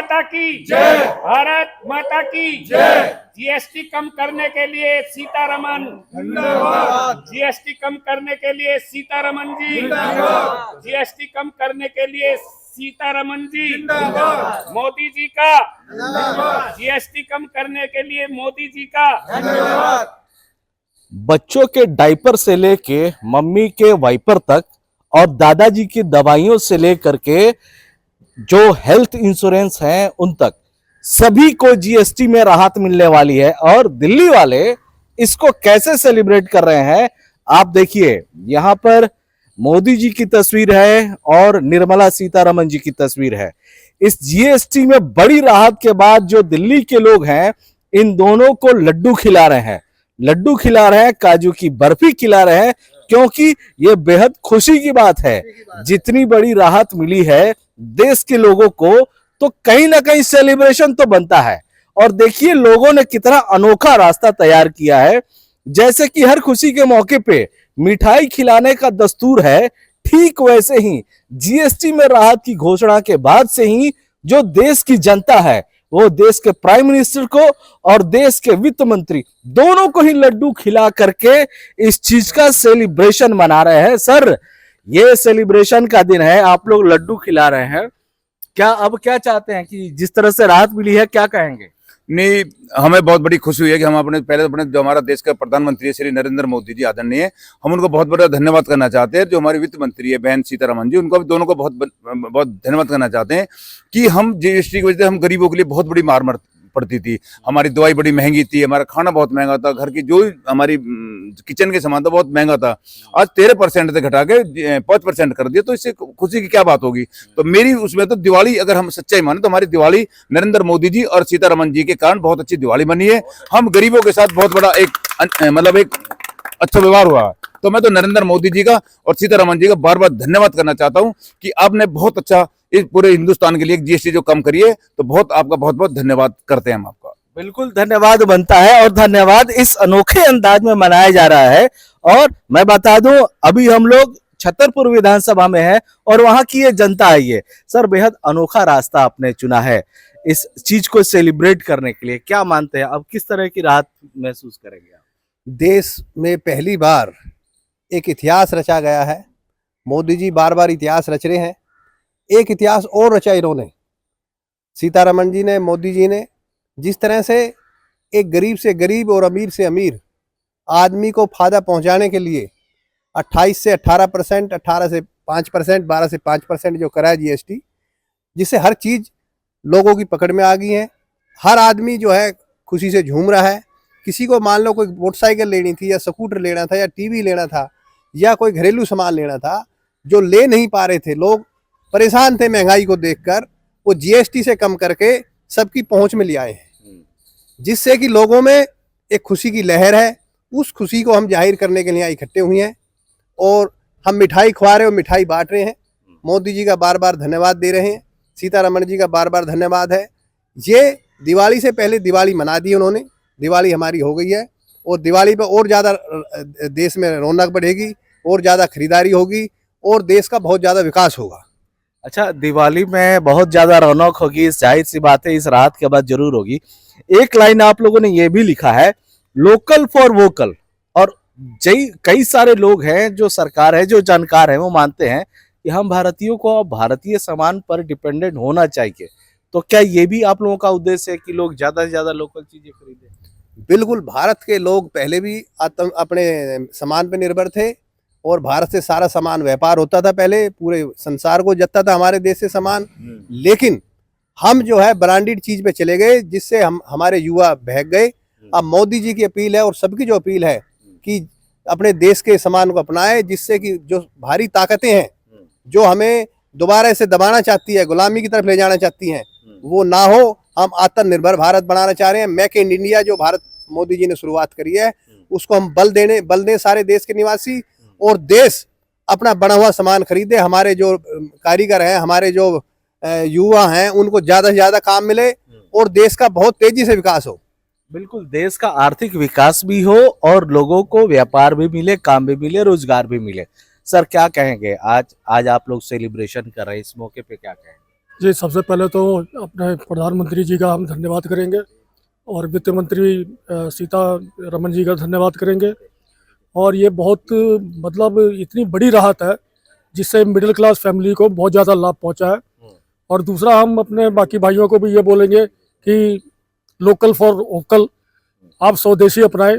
माता की जय, भारत माता की जय। जीएसटी कम करने के लिए सीतारमन जिंदाबाद, जीएसटी कम करने के लिए सीतारमन जी जिंदाबाद, जीएसटी कम करने के लिए सीतारमन जी जिंदाबाद, मोदी जी का धन्यवाद, जीएसटी कम करने के लिए मोदी जी का धन्यवाद। बच्चों के डायपर से लेके मम्मी के वाइपर तक और दादाजी की दवाइयों से लेकर के जो हेल्थ इंश्योरेंस हैं उन तक सभी को जीएसटी में राहत मिलने वाली है। और दिल्ली वाले इसको कैसे सेलिब्रेट कर रहे हैं आप देखिए, यहां पर मोदी जी की तस्वीर है और निर्मला सीतारमन जी की तस्वीर है। इस जीएसटी में बड़ी राहत के बाद जो दिल्ली के लोग हैं इन दोनों को लड्डू खिला रहे हैं, लड्डू खिला रहे हैं, काजू की बर्फी खिला रहे हैं, क्योंकि ये बेहद खुशी की बात है। जितनी बड़ी राहत मिली है देश के लोगों को तो कहीं ना कहीं सेलिब्रेशन तो बनता है। और देखिए लोगों ने कितना अनोखा रास्ता तैयार किया है। जैसे कि हर खुशी के मौके पे मिठाई खिलाने का दस्तूर है, ठीक वैसे ही जीएसटी में राहत की घोषणा के बाद से ही जो देश की जनता है वो देश के प्राइम मिनिस्टर को और देश के वित्त मंत्री दोनों को ही लड्डू खिला करके इस चीज का सेलिब्रेशन मना रहे हैं। सर, ये सेलिब्रेशन का दिन है, आप लोग लड्डू खिला रहे हैं, क्या अब क्या चाहते हैं कि जिस तरह से राहत मिली है क्या कहेंगे? नहीं, हमें बहुत बड़ी खुशी हुई है कि हम अपने जो हमारा देश का प्रधानमंत्री है श्री नरेंद्र मोदी जी आदरणीय, हम उनको बहुत बड़ा धन्यवाद करना चाहते हैं। जो हमारी वित्त मंत्री है बहन सीतारमन जी, उनको भी दोनों को बहुत बहुत धन्यवाद करना चाहते हैं कि हम जीएसटी की वजह से हम गरीबों के लिए बहुत बड़ी मार पड़ती थी। हमारी दवाई बड़ी महंगी थी, हमारा खाना बहुत महंगा था, घर की जो हमारी किचन के सामान था बहुत महंगा था। आज 13% से घटा के 5% कर दिया, तो इससे खुशी की क्या बात होगी। तो मेरी उसमें तो दिवाली, अगर हम सच्चाई माने तो हमारी दिवाली नरेंद्र मोदी जी और सीतारमन जी के कारण बहुत अच्छी दिवाली बनी है। हम गरीबों के साथ बहुत बड़ा एक अच्छा व्यवहार हुआ। तो मैं तो नरेंद्र मोदी जी का और सीतारमन जी का बार बार धन्यवाद करना चाहता हूं कि आपने बहुत अच्छा इस पूरे हिंदुस्तान के लिए जीएसटी जो कम करिए, तो बहुत आपका बहुत बहुत धन्यवाद करते हैं हम आपका। बिल्कुल धन्यवाद बनता है और धन्यवाद इस अनोखे अंदाज में मनाया जा रहा है। और मैं बता दूं अभी हम लोग छतरपुर विधानसभा में है और वहां की ये जनता है। ये सर बेहद अनोखा रास्ता आपने चुना है इस चीज को सेलिब्रेट करने के लिए, क्या मानते हैं अब किस तरह की राहत महसूस करेंगे आप? देश में पहली बार एक इतिहास रचा गया है। मोदी जी बार बार इतिहास रच रहे हैं, एक इतिहास और रचा इन्होंने, सीतारमन जी ने, मोदी जी ने। जिस तरह से एक गरीब से गरीब और अमीर से अमीर आदमी को फायदा पहुंचाने के लिए 28 से 18%, 18 से 5%, 12 से 5% जो करा है जीएसटी, जिससे हर चीज़ लोगों की पकड़ में आ गई है। हर आदमी जो है खुशी से झूम रहा है। किसी को मान लो कोई मोटरसाइकिल लेनी थी या स्कूटर लेना था या टीवी लेना था या कोई घरेलू सामान लेना था, जो ले नहीं पा रहे थे, लोग परेशान थे महंगाई को देखकर, वो जीएसटी से कम करके सबकी पहुंच में ले आए हैं, जिससे कि लोगों में एक खुशी की लहर है। उस खुशी को हम जाहिर करने के लिए इकट्ठे हुए हैं और हम मिठाई खवा रहे और मिठाई बांट रहे हैं। मोदी जी का बार बार धन्यवाद दे रहे हैं, सीतारमण जी का बार बार धन्यवाद है। ये दिवाली से पहले दिवाली मना दी उन्होंने, दिवाली हमारी हो गई है और दिवाली पर और ज़्यादा देश में रौनक बढ़ेगी और ज़्यादा खरीदारी होगी और देश का बहुत ज़्यादा विकास होगा। अच्छा, दिवाली में बहुत ज्यादा रौनक होगी, जाहिर सी बात है, इस राहत के बाद जरूर होगी। एक लाइन आप लोगों ने ये भी लिखा है, लोकल फॉर वोकल। और कई सारे लोग हैं जो सरकार है, जो जानकार है, वो मानते हैं कि हम भारतीयों को भारतीय सामान पर डिपेंडेंट होना चाहिए। तो क्या ये भी आप लोगों का उद्देश्य है कि लोग ज्यादा से ज्यादा लोकल चीजें खरीदें? बिल्कुल, भारत के लोग पहले भी अपने सामान पर निर्भर थे और भारत से सारा सामान व्यापार होता था, पहले पूरे संसार को जाता था हमारे देश से सामान। लेकिन हम जो है ब्रांडेड चीज पे चले गए, जिससे हमारे युवा बहक गए। अब मोदी जी की अपील है और सबकी जो अपील है कि अपने देश के सामान को अपनाए, जिससे कि जो भारी ताकतें हैं जो हमें दोबारा से दबाना चाहती है, गुलामी की तरफ ले जाना चाहती हैं, वो ना हो। हम आत्मनिर्भर भारत बनाना चाह रहे हैं। मेक इन इंडिया जो भारत मोदी जी ने शुरुआत करी है, उसको हम बल दें सारे देश के निवासी, और देश अपना बना हुआ सामान खरीदे। हमारे जो कारीगर हैं, हमारे जो युवा हैं, उनको ज्यादा से ज्यादा काम मिले और देश का बहुत तेजी से विकास हो। बिल्कुल, देश का आर्थिक विकास भी हो और लोगों को व्यापार भी मिले, काम भी मिले, रोजगार भी मिले। सर क्या कहेंगे, आज आप लोग सेलिब्रेशन कर रहे हैं, इस मौके पे क्या कहेंगे? जी, सबसे पहले तो अपने प्रधानमंत्री जी का हम धन्यवाद करेंगे और वित्त मंत्री सीतारमन जी का धन्यवाद करेंगे। और ये बहुत मतलब इतनी बड़ी राहत है जिससे मिडिल क्लास फैमिली को बहुत ज़्यादा लाभ पहुंचा है। और दूसरा, हम अपने बाकी भाइयों को भी ये बोलेंगे कि लोकल फॉर वोकल, आप स्वदेशी अपनाएं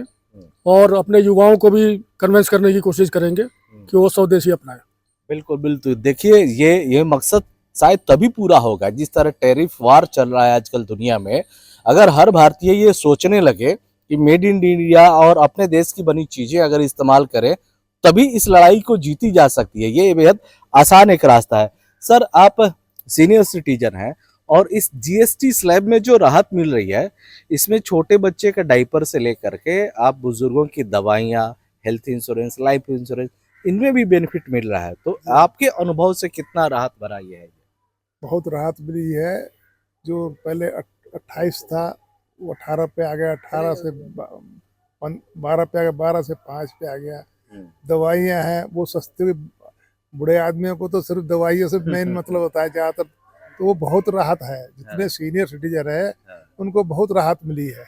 और अपने युवाओं को भी कन्विंस करने की कोशिश करेंगे कि वो स्वदेशी अपनाएं। बिल्कुल बिल्कुल। देखिए, ये मकसद शायद तभी पूरा होगा जिस तरह टैरिफ वार चल रहा है आजकल दुनिया में। अगर हर भारतीय ये सोचने लगे कि मेड इन इंडिया और अपने देश की बनी चीजें अगर इस्तेमाल करें, तभी इस लड़ाई को जीती जा सकती है। ये बेहद आसान एक रास्ता है। सर, आप सीनियर सिटीजन हैं और इस जीएसटी स्लैब में जो राहत मिल रही है, इसमें छोटे बच्चे का डायपर से लेकर के आप बुजुर्गों की दवाइयाँ, हेल्थ इंश्योरेंस, लाइफ इंश्योरेंस, इनमें भी बेनिफिट मिल रहा है। तो आपके अनुभव से कितना राहत भरा ये है? बहुत राहत मिली है। जो पहले 28 था वो 18 पे आ गया, 18 से 12 पे आ गया, 12 से 5 पे आ गया। दवाइयाँ हैं वो सस्ती, बूढ़े आदमियों को तो सिर्फ दवाइयों से मेन मतलब होता है ज़्यादातर, तो वो बहुत राहत है। जितने सीनियर सिटीजन है उनको बहुत राहत मिली है।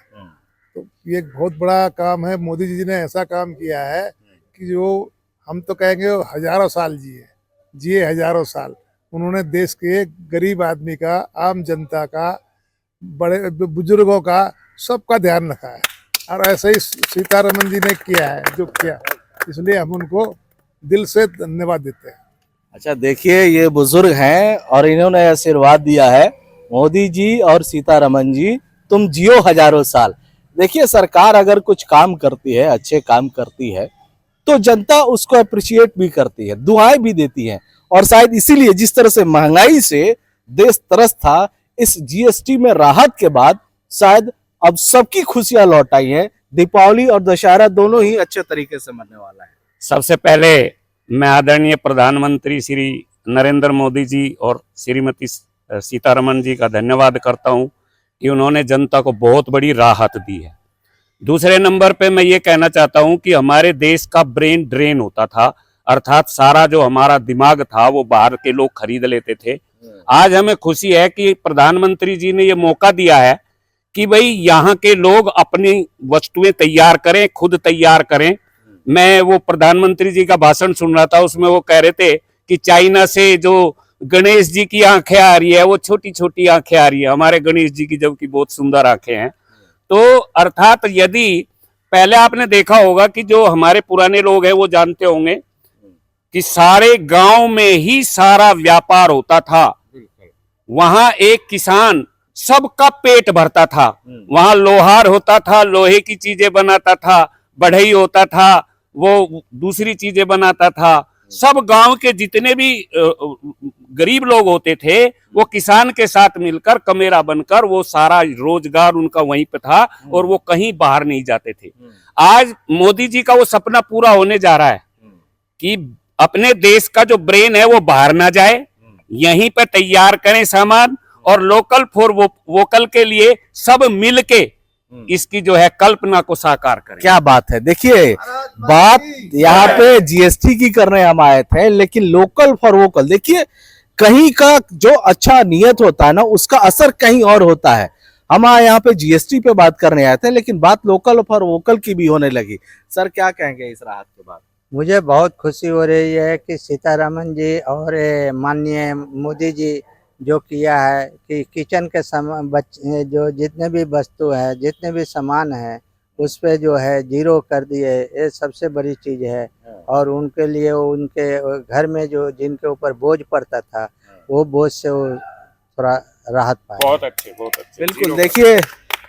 तो ये एक बहुत बड़ा काम है। मोदी जी ने ऐसा काम किया है कि जो हम तो कहेंगे हजारों साल जिए हजारों साल। उन्होंने देश के गरीब आदमी का, आम जनता का, बड़े बुजुर्गों का, सबका ध्यान रखा है। और ऐसे ही सीतारमन जी ने किया है जो किया, इसलिए हम उनको दिल से धन्यवाद देते हैं। अच्छा, देखिए, ये बुजुर्ग हैं और इन्होंने आशीर्वाद दिया है, मोदी जी और सीतारमन जी तुम जियो हजारों साल। देखिए, सरकार अगर कुछ काम करती है, अच्छे काम करती है, तो जनता उसको अप्रिशिएट भी करती है, दुआएं भी देती है। और शायद इसीलिए जिस तरह से महंगाई से देश त्रस्त था, इस जीएसटी में राहत के बाद शायद अब सबकी खुशियां लौट आई हैं। दीपावली और दशहरा दोनों ही अच्छे तरीके से मनने वाला है। सबसे पहले मैं आदरणीय प्रधानमंत्री श्री नरेंद्र मोदी जी और श्रीमती सीतारमन जी का धन्यवाद करता हूं कि उन्होंने जनता को बहुत बड़ी राहत दी है। दूसरे नंबर पे मैं ये कहना चाहता हूं कि हमारे देश का ब्रेन ड्रेन होता था, अर्थात सारा जो हमारा दिमाग था वो बाहर के लोग खरीद लेते थे। आज हमें खुशी है कि प्रधानमंत्री जी ने ये मौका दिया है कि भाई यहाँ के लोग अपनी वस्तुएं तैयार करें, खुद तैयार करें। मैं वो प्रधानमंत्री जी का भाषण सुन रहा था, उसमें वो कह रहे थे कि चाइना से जो गणेश जी की आंखें आ रही है वो छोटी छोटी आंखें आ रही है, हमारे गणेश जी की जबकि बहुत सुंदर आंखें हैं। तो अर्थात यदि पहले आपने देखा होगा कि जो हमारे पुराने लोग हैं वो जानते होंगे कि सारे गांव में ही सारा व्यापार होता था। वहां एक किसान सबका पेट भरता था। वहां लोहार होता था, लोहे की चीजें बनाता था, बढ़ई होता था, वो दूसरी चीजें बनाता था। सब गांव के जितने भी गरीब लोग होते थे वो किसान के साथ मिलकर कमेरा बनकर वो सारा रोजगार उनका वहीं पे था और वो कहीं बाहर नहीं जाते थे। आज मोदी जी का वो सपना पूरा होने जा रहा है कि अपने देश का जो ब्रेन है वो बाहर ना जाए, यहीं पे तैयार करें सामान और लोकल फॉर वोकल के लिए सब मिलके इसकी जो है कल्पना को साकार करें। क्या बात है। देखिए, बात यहाँ पे जीएसटी की करने हम आए थे, लेकिन लोकल फॉर वोकल, देखिए कहीं का जो अच्छा नियत होता है ना, उसका असर कहीं और होता है। हम यहाँ पे जीएसटी पे बात करने आए थे, लेकिन बात लोकल फॉर वोकल की भी होने लगी। सर, क्या कहेंगे इस राहत के बाद? मुझे बहुत खुशी हो रही है कि सीतारमन जी और माननीय मोदी जी जो किया है कि किचन के सामान जो जितने भी वस्तु है, जितने भी सामान है, उस पे जो है जीरो कर दिए, ये सबसे बड़ी चीज़ है। और उनके लिए उनके घर में जो जिनके ऊपर बोझ पड़ता था वो बोझ से वो थोड़ा राहत पाए। बहुत अच्छे, बहुत अच्छे। बिल्कुल। देखिए,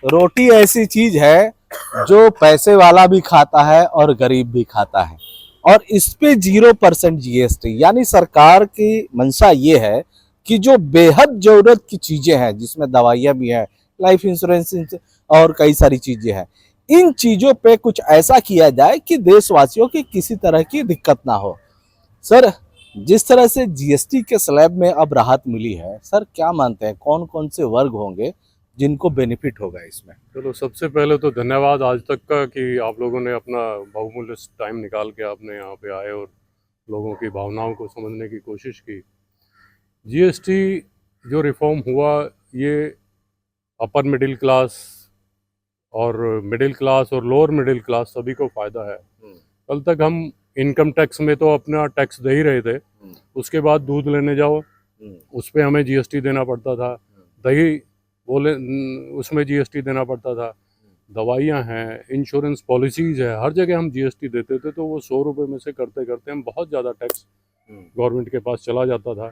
रोटी ऐसी चीज है जो पैसे वाला भी खाता है और गरीब भी खाता है, और इस पे 0% जीएसटी। यानी सरकार की मंशा ये है कि जो बेहद जरूरत की चीजें हैं, जिसमें दवाइयाँ भी हैं, लाइफ इंश्योरेंस और कई सारी चीजें हैं, इन चीजों पे कुछ ऐसा किया जाए कि देशवासियों की किसी तरह की दिक्कत ना हो। सर, जिस तरह से जीएसटी के स्लैब में अब राहत मिली है, सर क्या मानते हैं कौन कौन से वर्ग होंगे जिनको बेनिफिट होगा इसमें? चलो, सबसे पहले तो धन्यवाद आज तक का कि आप लोगों ने अपना बहुमूल्य टाइम निकाल के आपने यहाँ पे आए और लोगों की भावनाओं को समझने की कोशिश की। जीएसटी जो रिफॉर्म हुआ ये अपर मिडिल क्लास और मिडिल क्लास और लोअर मिडिल क्लास सभी को फ़ायदा है। कल तक हम इनकम टैक्स में तो अपना टैक्स दे ही रहे थे, उसके बाद दूध लेने जाओ उस पर हमें जीएसटी देना पड़ता था, दही बोले उसमें जीएसटी देना पड़ता था, दवाइयाँ हैं, इंश्योरेंस पॉलिसीज़ है, हर जगह हम जीएसटी देते थे। तो वो 100 रुपये में से करते करते हम बहुत ज़्यादा टैक्स गवर्नमेंट के पास चला जाता था।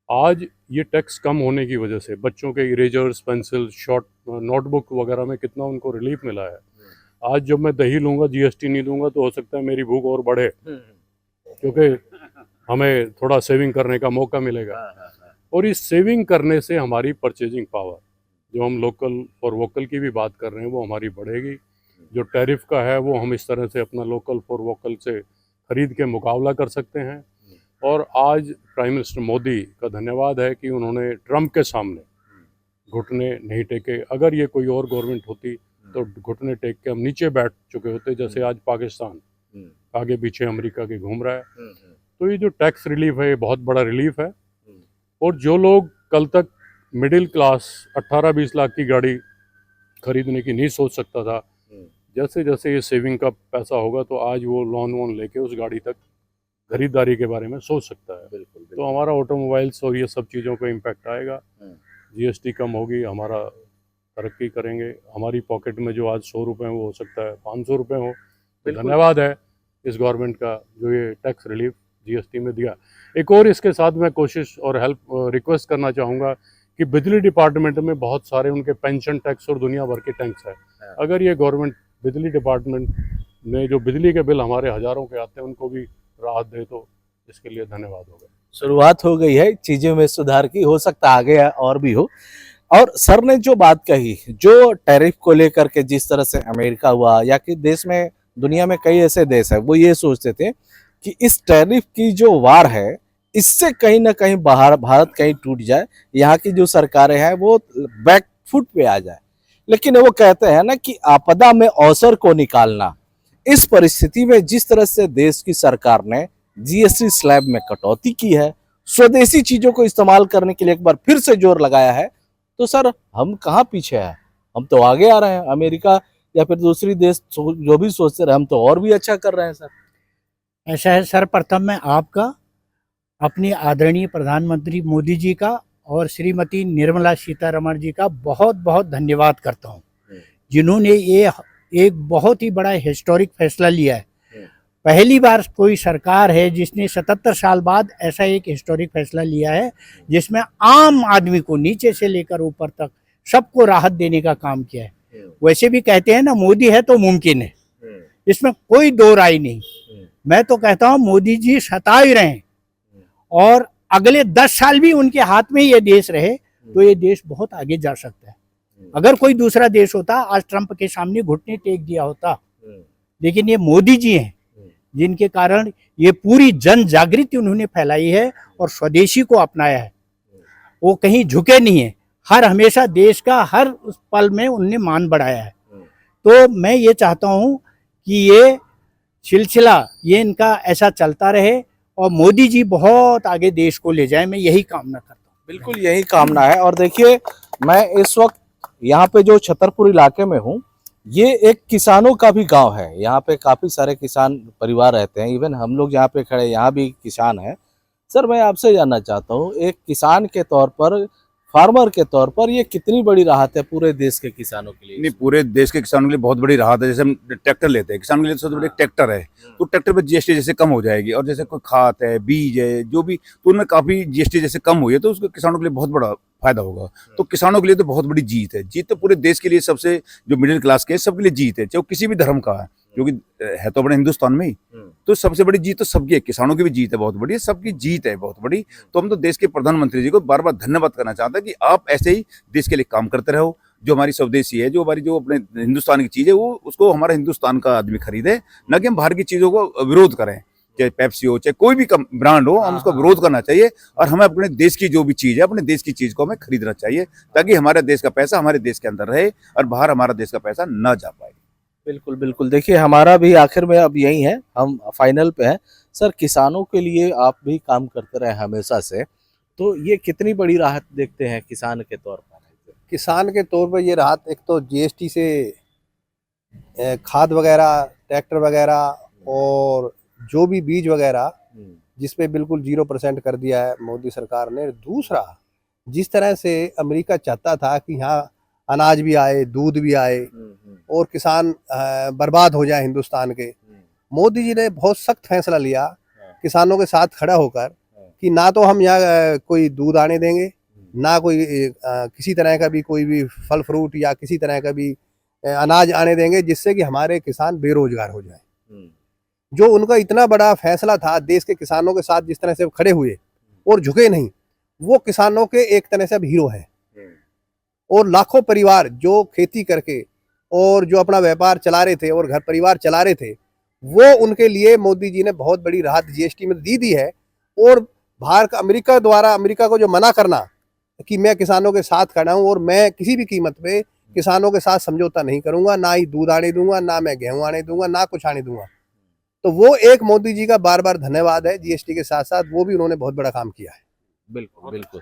आज ये टैक्स कम होने की वजह से बच्चों के इरेजर्स, पेंसिल, शॉर्ट नोटबुक वगैरह में कितना उनको रिलीफ मिला है। आज जब मैं दही लूँगा, जीएसटी नहीं दूंगा, तो हो सकता है मेरी भूख और बढ़े, क्योंकि हमें थोड़ा सेविंग करने का मौका मिलेगा। और इस सेविंग करने से हमारी परचेजिंग पावर, जो हम लोकल फॉर वोकल की भी बात कर रहे हैं, वो हमारी बढ़ेगी। जो टैरिफ का है वो हम इस तरह से अपना लोकल फॉर वोकल से खरीद के मुकाबला कर सकते हैं। और आज प्राइम मिनिस्टर मोदी का धन्यवाद है कि उन्होंने ट्रम्प के सामने घुटने नहीं टेके। अगर ये कोई और गवर्नमेंट होती तो घुटने टेक के हम नीचे बैठ चुके होते, जैसे आज पाकिस्तान आगे पीछे अमेरिका के घूम रहा है। तो ये जो टैक्स रिलीफ है ये बहुत बड़ा रिलीफ है। और जो लोग कल तक मिडिल क्लास 18-20 लाख की गाड़ी खरीदने की नहीं सोच सकता था, जैसे जैसे ये सेविंग का पैसा होगा तो आज वो लोन वोन लेके उस गाड़ी तक खरीदारी के बारे में सोच सकता है। बिल्कुल। तो हमारा ऑटोमोबाइल्स और ये सब चीज़ों पे इम्पैक्ट आएगा, जीएसटी कम होगी, हमारा तरक्की करेंगे। हमारी पॉकेट में जो आज 100 रुपये वो हो सकता है 500 रुपये हो। तो धन्यवाद है इस गवर्नमेंट का जो ये टैक्स रिलीफ जीएसटी में दिया। एक और इसके साथ मैं कोशिश और हेल्प रिक्वेस्ट करना चाहूँगा कि बिजली डिपार्टमेंट में बहुत सारे उनके पेंशन टैक्स और दुनिया भर के टैक्स है। अगर ये गवर्नमेंट बिजली डिपार्टमेंट में जो बिजली के बिल हमारे हज़ारों के आते हैं उनको भी राहत दे तो इसके लिए धन्यवाद होगा। शुरुआत हो गई है चीज़ों में सुधार की, हो सकता है आगे और भी हो। और सर ने जो बात कही, जो टैरिफ को लेकर के जिस तरह से अमेरिका हुआ या कि देश में दुनिया में कई ऐसे देश हैं वो ये सोचते थे कि इस टैरिफ की जो वार है इससे कहीं ना कहीं बाहर भारत कहीं टूट जाए, यहाँ की जो सरकारें हैं वो बैकफुट पे आ जाए। लेकिन वो कहते हैं ना कि आपदा में अवसर को निकालना। इस परिस्थिति में जिस तरह से देश की सरकार ने जीएसटी स्लैब में कटौती की है, स्वदेशी चीजों को इस्तेमाल करने के लिए एक बार फिर से जोर लगाया है, तो सर हम कहाँ पीछे हैं? हम तो आगे आ रहे हैं। अमेरिका या फिर दूसरी देश जो भी सोचते रहे, हम तो और भी अच्छा कर रहे हैं सर। ऐसा है सर, प्रथम मैं आपका, अपनी आदरणीय प्रधानमंत्री मोदी जी का और श्रीमती निर्मला सीतारमण जी का बहुत बहुत धन्यवाद करता हूँ, जिन्होंने ये एक बहुत ही बड़ा हिस्टोरिक फैसला लिया है। पहली बार कोई सरकार है जिसने 77 साल बाद ऐसा एक हिस्टोरिक फैसला लिया है जिसमें आम आदमी को नीचे से लेकर ऊपर तक सबको राहत देने का काम किया है। वैसे भी कहते हैं ना, मोदी है तो मुमकिन है, इसमें कोई दो राय नहीं। मैं तो कहता हूँ मोदी जी सता ही रहे और अगले 10 साल भी उनके हाथ में ये देश रहे तो ये देश बहुत आगे जा सकता है। अगर कोई दूसरा देश होता आज ट्रंप के सामने घुटने टेक दिया होता, लेकिन ये मोदी जी हैं जिनके कारण ये पूरी जन जागृति उन्होंने फैलाई है और स्वदेशी को अपनाया है। वो कहीं झुके नहीं है, हर हमेशा देश का हर उस पल में उन्होंने मान बढ़ाया है। तो मैं ये चाहता हूँ कि ये सिलसिला ये इनका ऐसा चलता रहे और मोदी जी बहुत आगे देश को ले जाए, मैं यही कामना करता हूँ। बिल्कुल यही कामना है। और देखिए, मैं इस वक्त यहाँ पे जो छतरपुर इलाके में हूँ, ये एक किसानों का भी गांव है। यहाँ पे काफी सारे किसान परिवार रहते हैं। इवन हम लोग यहाँ पे खड़े, यहाँ भी किसान है। सर मैं आपसे जानना चाहता हूँ, एक किसान के तौर पर, फार्मर के तौर पर, ये कितनी बड़ी राहत है पूरे देश के किसानों के लिए? नहीं, पूरे देश के किसानों के लिए बहुत बड़ी राहत है। जैसे हम ट्रैक्टर लेते हैं, किसानों के लिए सबसे बड़ी ट्रैक्टर है, तो ट्रैक्टर पे जीएसटी जैसे कम हो जाएगी। और जैसे कोई खाद है, बीज है, जो भी, तो उनमें काफी जीएसटी जैसे कम हुई है, तो उसको किसानों के लिए बहुत बड़ा फायदा होगा। तो किसानों के लिए तो बहुत बड़ी जीत है। जीत तो पूरे देश के लिए, सबसे जो मिडिल क्लास के सबके लिए जीत है, चाहे वो किसी भी धर्म का है, क्योंकि है तो अपने हिंदुस्तान में ही। तो सबसे बड़ी जीत तो सबकी है, किसानों की भी जीत है बहुत बड़ी, सबकी जीत है बहुत बड़ी। तो हम तो देश के प्रधानमंत्री जी को बार बार धन्यवाद करना चाहते हैं कि आप ऐसे ही देश के लिए काम करते रहो। जो हमारी स्वदेशी है, जो हमारी जो अपने हिंदुस्तान की चीज़ है, वो उसको हमारा हिंदुस्तान का आदमी खरीदे, न कि हम बाहर की चीज़ों को विरोध करें। चाहे पेप्सी हो, चाहे कोई भी ब्रांड हो, हम उसका विरोध करना चाहिए। और हमें अपने देश की जो भी चीज़ है, अपने देश की चीज़ को हमें खरीदना चाहिए, ताकि हमारे देश का पैसा हमारे देश के अंदर रहे और बाहर हमारा देश का पैसा न जा पाए। बिल्कुल बिल्कुल। देखिए, हमारा भी आखिर में अब यही है, हम फाइनल पे हैं। सर, किसानों के लिए आप भी काम करते रहे हमेशा से, तो ये कितनी बड़ी राहत देखते हैं किसान के तौर पर? किसान के तौर पर ये राहत, एक तो जीएसटी से खाद वगैरह, ट्रैक्टर वगैरह और जो भी बीज वगैरह जिस पे बिल्कुल 0% कर दिया है मोदी सरकार ने। दूसरा, जिस तरह से अमेरिका चाहता था कि यहाँ अनाज भी आए, दूध भी आए और किसान बर्बाद हो जाए हिंदुस्तान के, मोदी जी ने बहुत सख्त फैसला लिया किसानों के साथ खड़ा होकर कि ना तो हम यहाँ कोई दूध आने देंगे, ना कोई किसी तरह का भी कोई भी फल फ्रूट या किसी तरह का भी अनाज आने देंगे जिससे कि हमारे किसान बेरोजगार हो जाए। जो उनका इतना बड़ा फैसला था, देश के किसानों के साथ जिस तरह से खड़े हुए और झुके नहीं, वो किसानों के एक तरह से अब हीरो हैं। और लाखों परिवार जो खेती करके और जो अपना व्यापार चला रहे थे और घर परिवार चला रहे थे, वो उनके लिए मोदी जी ने बहुत बड़ी राहत जीएसटी में दी है। और अमेरिका को जो मना करना कि मैं किसानों के साथ खड़ा हूं और मैं किसी भी कीमत पे किसानों के साथ समझौता नहीं करूंगा, ना ही दूध आने दूंगा, ना मैं गेहूं आने दूंगा, ना कुछ आने दूंगा, तो वो एक मोदी जी का बार बार धन्यवाद है। जीएसटी के साथ साथ वो भी उन्होंने बहुत बड़ा काम किया है। बिल्कुल बिल्कुल।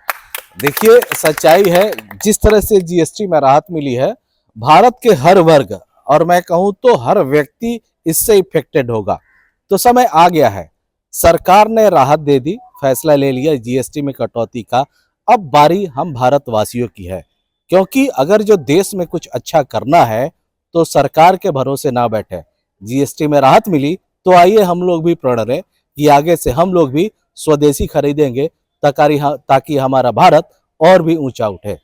देखिए, सच्चाई है, जिस तरह से जीएसटी में राहत मिली है, भारत के हर वर्ग और मैं कहूं तो हर व्यक्ति इससे इफेक्टेड होगा। तो समय आ गया है, सरकार ने राहत दे दी, फैसला ले लिया जीएसटी में कटौती का। अब बारी हम भारतवासियों की है, क्योंकि अगर जो देश में कुछ अच्छा करना है तो सरकार के भरोसे ना बैठे। जीएसटी में राहत मिली तो आइए हम लोग भी प्रण लें कि आगे से हम लोग भी स्वदेशी खरीदेंगे ताकि हमारा भारत और भी ऊंचा उठे।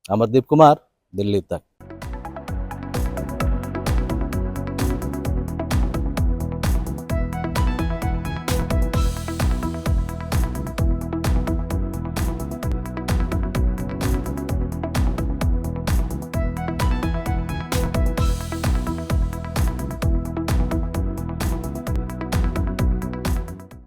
अमरदीप कुमार, दिल्ली तक।